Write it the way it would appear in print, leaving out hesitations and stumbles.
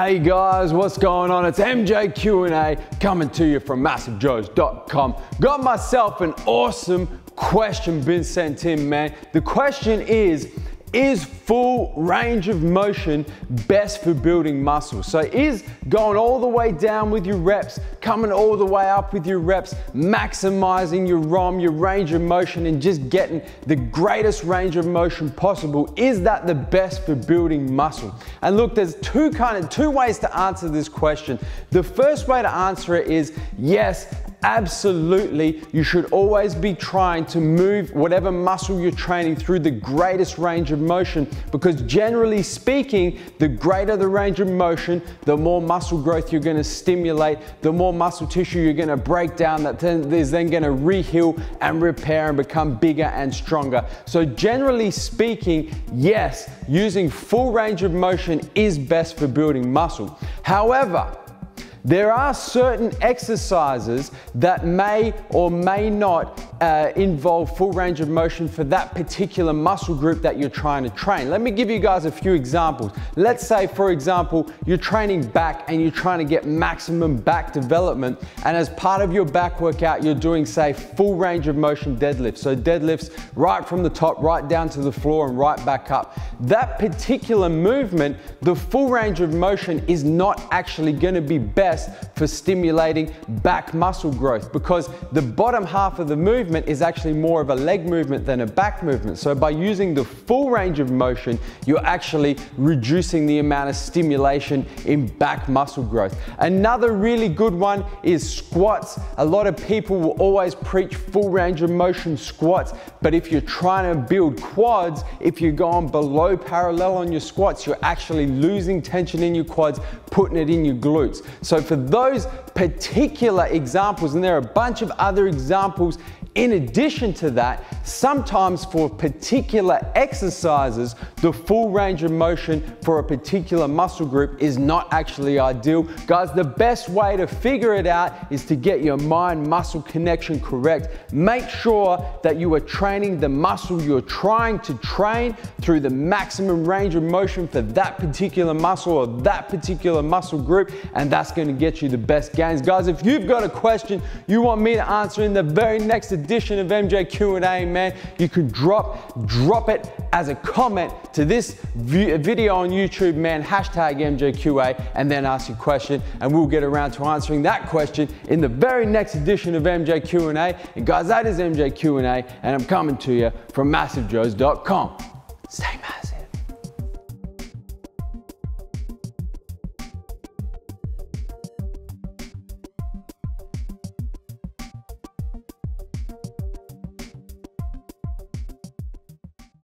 Hey guys, what's going on? It's MJQA coming to you from MassiveJoes.com. Got myself an awesome question been sent in, man. The question is full range of motion best for building muscle? So is going all the way down with your reps, coming all the way up with your reps, maximizing your RoM, your range of motion, and just getting the greatest range of motion possible, is that the best for building muscle? And look, there's two ways to answer this question. The first way to answer it is yes, absolutely, you should always be trying to move whatever muscle you're training through the greatest range of motion, because generally speaking, the greater the range of motion, the more muscle growth you're going to stimulate, the more muscle tissue you're going to break down that is then going to re-heal and repair and become bigger and stronger. So generally speaking, yes, using full range of motion is best for building muscle. However, there are certain exercises that may or may not involve full range of motion for that particular muscle group that you're trying to train. Let me give you guys a few examples. Let's say, for example, you're training back and you're trying to get maximum back development, and as part of your back workout, you're doing, say, full range of motion deadlifts. So deadlifts right from the top, right down to the floor and right back up. That particular movement, the full range of motion is not actually going to be best for stimulating back muscle growth, because the bottom half of the movement is actually more of a leg movement than a back movement. So by using the full range of motion, you're actually reducing the amount of stimulation in back muscle growth. Another really good one is squats. A lot of people will always preach full range of motion squats, but if you're trying to build quads, if you're going below parallel on your squats, you're actually losing tension in your quads, putting it in your glutes. So for those particular examples, and there are a bunch of other examples in addition to that, sometimes for particular exercises, the full range of motion for a particular muscle group is not actually ideal. Guys, the best way to figure it out is to get your mind-muscle connection correct. Make sure that you are training the muscle you're trying to train through the maximum range of motion for that particular muscle or that particular muscle group, and that's going to get you the best gains. Guys, if you've got a question you want me to answer in the very next edition of MJQA, man, you can drop it as a comment to this video on YouTube, man, hashtag MJQA, and then ask your question, and we'll get around to answering that question in the very next edition of MJQA. And guys, that is MJQA, and I'm coming to you from MassiveJoes.com. Stay